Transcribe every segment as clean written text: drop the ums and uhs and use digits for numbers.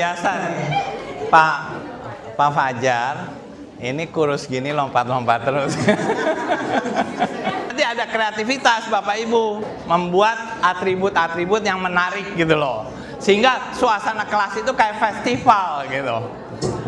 biasa nih. Pak Fajar ini kurus gini lompat-lompat terus. Nanti ada kreativitas Bapak Ibu membuat atribut-atribut yang menarik gitu loh. Sehingga suasana kelas itu kayak festival gitu.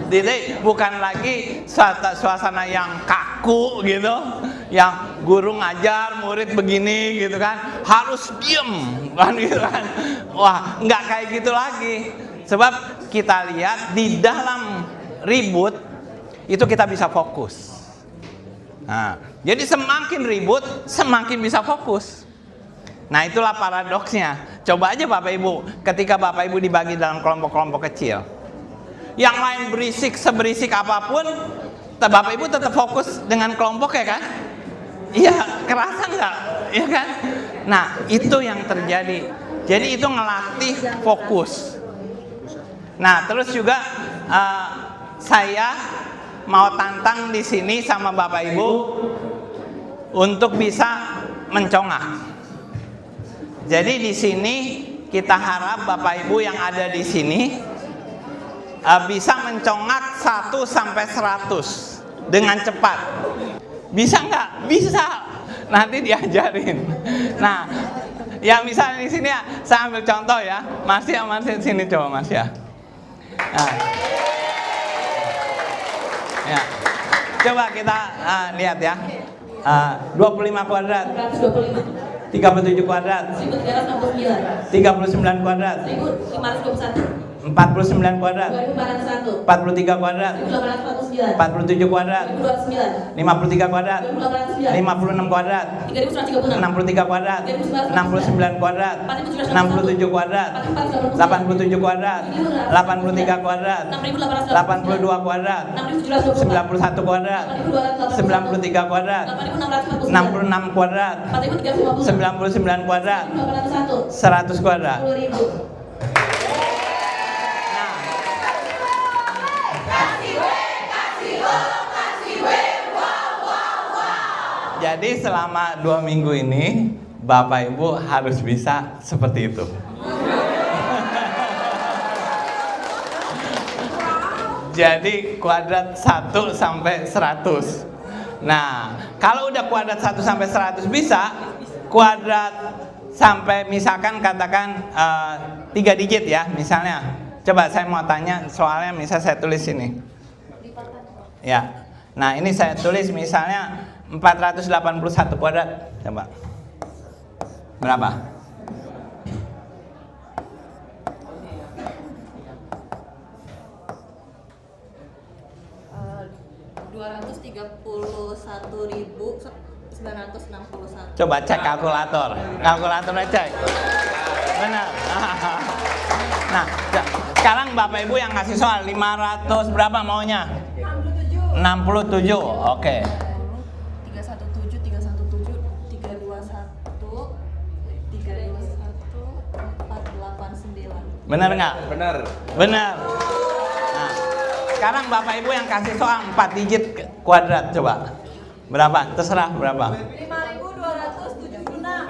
Jadi bukan lagi suasana yang kaku gitu, yang guru ngajar, murid begini gitu kan, harus diem kan gitu kan. Wah, nggak kayak gitu lagi. Sebab kita lihat di dalam ribut itu kita bisa fokus. Nah, jadi semakin ribut, semakin bisa fokus. Nah, itulah paradoksnya. Coba aja Bapak Ibu, ketika Bapak Ibu dibagi dalam kelompok-kelompok kecil, yang lain berisik seberisik apapun, Bapak Ibu tetap fokus dengan kelompok ya kan? Iya, kerasa nggak? Ya kan? Nah, itu yang terjadi. Jadi itu ngelatih fokus. Nah, terus juga saya mau tantang di sini sama Bapak Ibu untuk bisa mencongak. Jadi di sini kita harap Bapak Ibu yang ada di sini bisa mencongak 1 sampai 100 dengan cepat. Bisa nggak? Bisa. Nanti diajarin. Nah, ya misalnya di sini ya, saya ambil contoh ya. Mas ya, sini coba Mas ya. Nah. Ya. Coba kita lihat ya. 25 kuadrat. 37 kuadrat. 39 kuadrat. 49 kuadrat. 43 kuadrat. 47 kuadrat. 53 kuadrat. 56 kuadrat. 63 kuadrat. 69 kuadrat. 67 kuadrat. 87 kuadrat. 83 kuadrat. 82 kuadrat. 91 kuadrat. 93 kuadrat. 66 kuadrat. 99 kuadrat. 100 kuadrat. Jadi selama 2 minggu ini Bapak Ibu harus bisa seperti itu. Jadi kuadrat 1 sampai 100. Nah, kalau udah kuadrat 1 sampai 100 bisa, kuadrat sampai misalkan katakan 3 digit ya, misalnya. Coba saya mau tanya soalnya, misalnya saya tulis ini. Ya. Nah, ini saya tulis misalnya 481 kuadrat. Coba. Berapa? $231.961. Coba cek kalkulator. Kalkulatornya cek. Benar. Nah, sekarang Bapak Ibu yang kasih soal 500 berapa maunya? 67. Oke. 317, 317, 321, 489. Benar nggak? Benar. Benar. Nah, sekarang Bapak Ibu yang kasih soal 4 digit kuadrat coba. Berapa? Terserah berapa?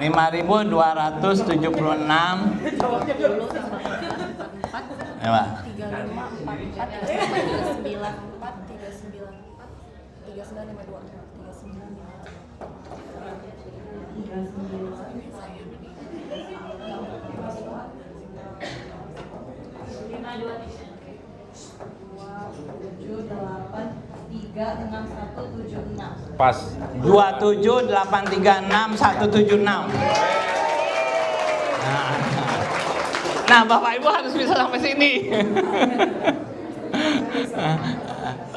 5.276. 5.276. Coba. 27836176. Pas. 27836 176. Nah, Bapak Ibu harus bisa sampai sini.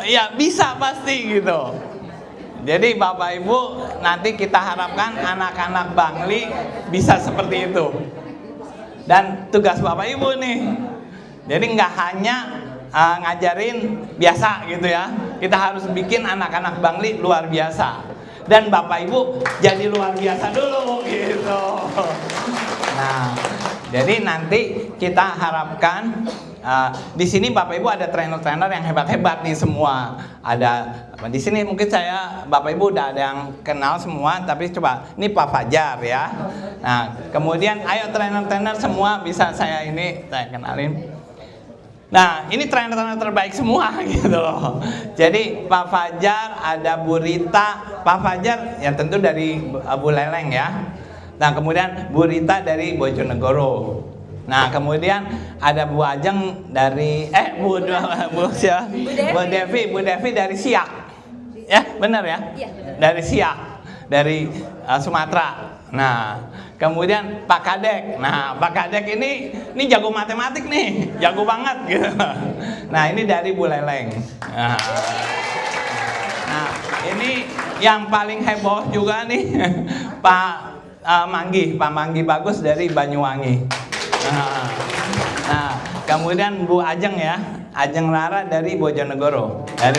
Ya, bisa pasti gitu. Jadi Bapak Ibu nanti kita harapkan anak-anak Bangli bisa seperti itu. Dan tugas Bapak Ibu nih, jadi nggak hanya ngajarin biasa gitu ya. Kita harus bikin anak-anak Bangli luar biasa. Dan Bapak Ibu jadi luar biasa dulu gitu. Nah, jadi nanti kita harapkan di sini Bapak Ibu ada trainer-trainer yang hebat-hebat nih semua. Ada di sini mungkin Bapak Ibu udah ada yang kenal semua, tapi coba ini Pak Fajar ya. Nah, kemudian ayo trainer-trainer semua bisa saya kenalin. Nah, ini trainer-trainer terbaik semua gitu loh. Jadi Pak Fajar, ada Bu Rita, Pak Fajar ya tentu dari Bu Leleng ya. Nah, kemudian Bu Rita dari Bojonegoro. Nah, kemudian ada Bu Ajeng dari Bu Devi dari Siak. Ya, benar ya? Iya, benar. Dari Siak, dari Sumatera. Nah, kemudian Pak Kadek. Nah, Pak Kadek ini jago matematik nih, jago banget gitu. Nah, ini dari Bu Leleng. Nah, ini yang paling heboh juga nih Pak Manggi Bagus dari Banyuwangi. Nah, kemudian Bu Ajeng ya, Ajeng Rara dari Bojonegoro. Nah,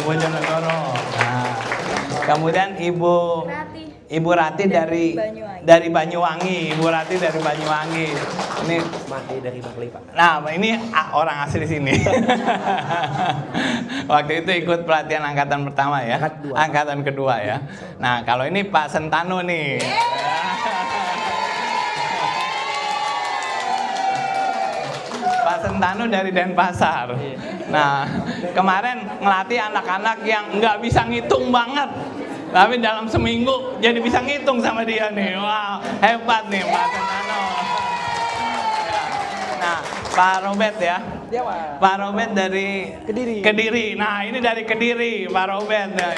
kemudian Ibu Rati dari Banyuwangi. Ini Mati dari Bangli, Pak. Nah, ini orang asli sini. Waktu itu ikut pelatihan angkatan pertama ya, angkatan kedua ya. Nah, kalau ini Pak Sentano nih. Pak Sentano dari Denpasar. Nah, kemarin ngelatih anak-anak yang nggak bisa ngitung banget. Tapi dalam seminggu jadi bisa ngitung sama dia nih. Wow, hebat nih Pak Sentano. Nah, Pak Robert ya. Pak Robert dari Kediri. Nah, ini dari Kediri, Pak Robert. Nah,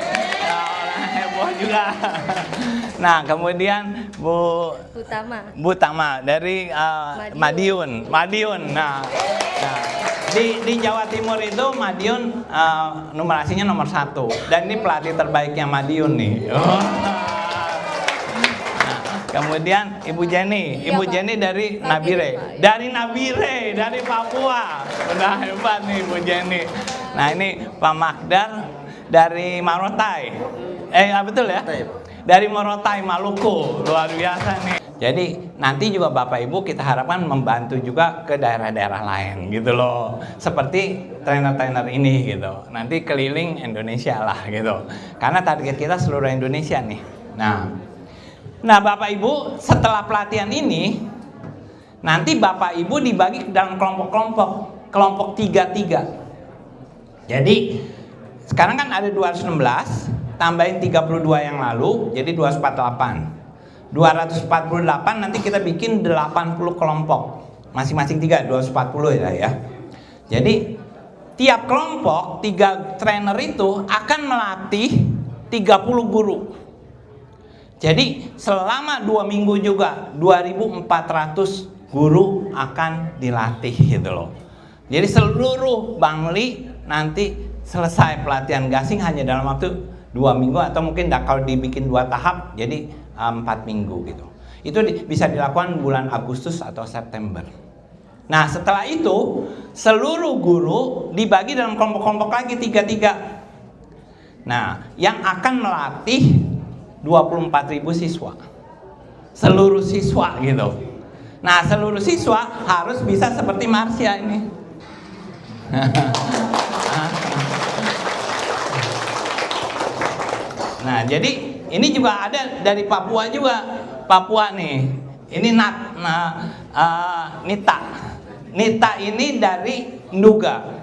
orang heboh juga. Nah, kemudian Bu Tama dari Madiun. Nah, di Jawa Timur itu Madiun numerasinya nomor 1. Dan ini pelatih terbaiknya Madiun nih. Kemudian Ibu Jenny dari Nabire. Dari Papua. Udah hebat nih Ibu Jenny. Nah, ini Pak Magdar dari Morotai. Betul ya? Dari Morotai, Maluku. Luar biasa nih. Jadi nanti juga Bapak Ibu kita harapkan membantu juga ke daerah-daerah lain gitu loh. Seperti trainer-trainer ini gitu. Nanti keliling Indonesia lah gitu. Karena target kita seluruh Indonesia nih. Nah, Bapak Ibu, setelah pelatihan ini, nanti Bapak Ibu dibagi ke dalam kelompok 3-3. Jadi, sekarang kan ada 216, tambahin 32 yang lalu, jadi 248. 248 nanti kita bikin 80 kelompok, masing-masing 240 ya. Jadi, tiap kelompok, 3 trainer itu akan melatih 30 guru. Jadi selama 2 minggu juga 2.400 guru akan dilatih gitu loh. Jadi seluruh Bangli nanti selesai pelatihan gasing hanya dalam waktu 2 minggu atau mungkin kalau dibikin 2 tahap jadi 4 minggu gitu. Itu bisa dilakukan bulan Agustus atau September. Nah, setelah itu seluruh guru dibagi dalam kelompok-kelompok lagi 3-3. Nah, yang akan melatih 24.000 siswa. Seluruh siswa gitu. Nah, seluruh siswa harus bisa seperti Marsha ini. Nah, jadi ini juga ada dari Papua juga. Papua nih. Ini Nita. Nita ini dari Nduga.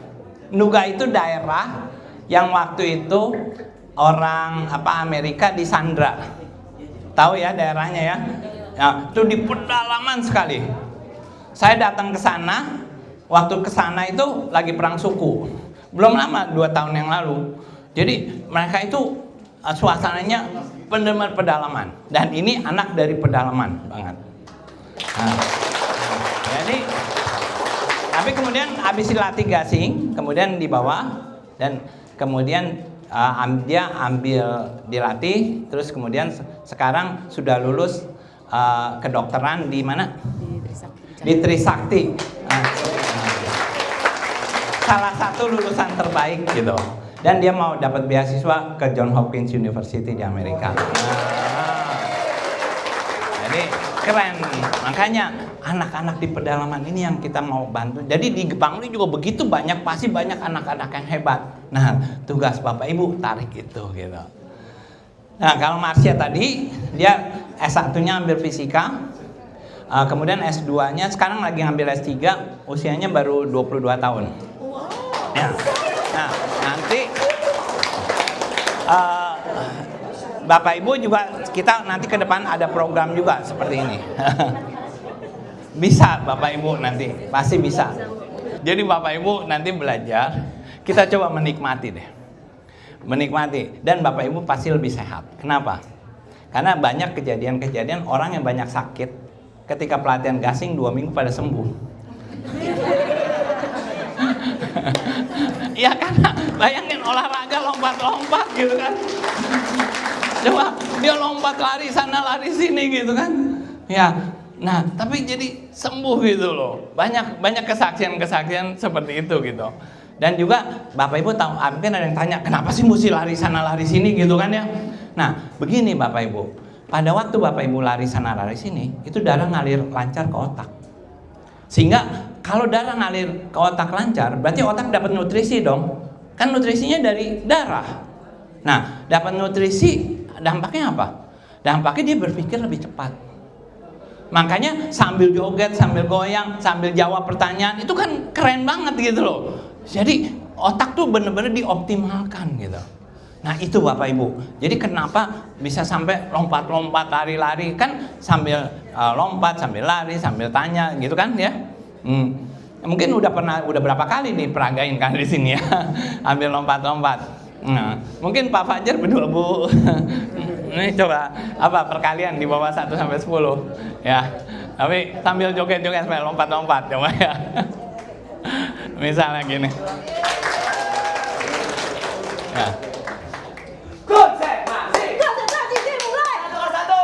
Nduga itu daerah yang waktu itu orang Amerika di Sandra. Tahu ya daerahnya ya? Nah, itu di pedalaman sekali. Saya datang ke sana, waktu ke sana itu lagi perang suku. Belum lama, 2 tahun yang lalu. Jadi mereka itu suasananya benar-benar pedalaman. Dan ini anak dari pedalaman banget. Nah, jadi tapi kemudian habis dilatih gasing, kemudian dibawa dan kemudian dia ambil dilatih, terus kemudian sekarang sudah lulus kedokteran di mana? Di Trisakti. Salah satu lulusan terbaik gitu. Dan dia mau dapat beasiswa ke Johns Hopkins University di Amerika. Jadi keren. Makanya anak-anak di pedalaman ini yang kita mau bantu. Jadi di Bangli juga begitu banyak, pasti banyak anak-anak yang hebat. Nah, tugas Bapak Ibu tarik itu gitu. Nah, kalau Marsha tadi dia S1-nya ambil fisika. Kemudian S2-nya sekarang lagi ngambil S3, usianya baru 22 tahun. Ya. Nah, nanti Bapak Ibu juga kita nanti ke depan ada program juga seperti ini. Bisa Bapak Ibu nanti, pasti bisa. Jadi Bapak Ibu nanti belajar, kita coba menikmati deh. Menikmati, dan Bapak Ibu pasti lebih sehat. Kenapa? Karena banyak kejadian-kejadian orang yang banyak sakit, ketika pelatihan gasing 2 minggu pada sembuh. Ya karena bayangin olahraga lompat-lompat gitu kan. Coba dia lompat lari sana lari sini gitu kan. Ya, nah tapi jadi sembuh gitu loh. Banyak kesaksian-kesaksian seperti itu gitu. Dan juga Bapak Ibu tahu, mungkin ada yang tanya, kenapa sih mesti lari sana lari sini gitu kan ya. Nah begini Bapak Ibu, pada waktu Bapak Ibu lari sana lari sini, itu darah ngalir lancar ke otak. Sehingga kalau darah ngalir ke otak lancar, berarti otak dapat nutrisi dong. Kan nutrisinya dari darah. Nah, dapat nutrisi, dampaknya apa? Dampaknya dia berpikir lebih cepat. Makanya sambil joget, sambil goyang, sambil jawab pertanyaan, itu kan keren banget gitu loh. Jadi otak tuh bener-bener dioptimalkan gitu. Nah itu Bapak Ibu. Jadi kenapa bisa sampai lompat-lompat, lari-lari, kan sambil lompat, sambil lari, sambil tanya gitu kan ya. Mungkin udah berapa kali nih peragain kan di sini ya. Ambil lompat-lompat. Nah, mungkin Pak Fajar berdua Bu. Ini coba apa perkalian di bawah 1 sampai 10 ya. Tapi sambil joget-joget sampai lompat-lompat coba ya. Misalnya gini. Ya. Konsentrasi dimulai. Nomor satu.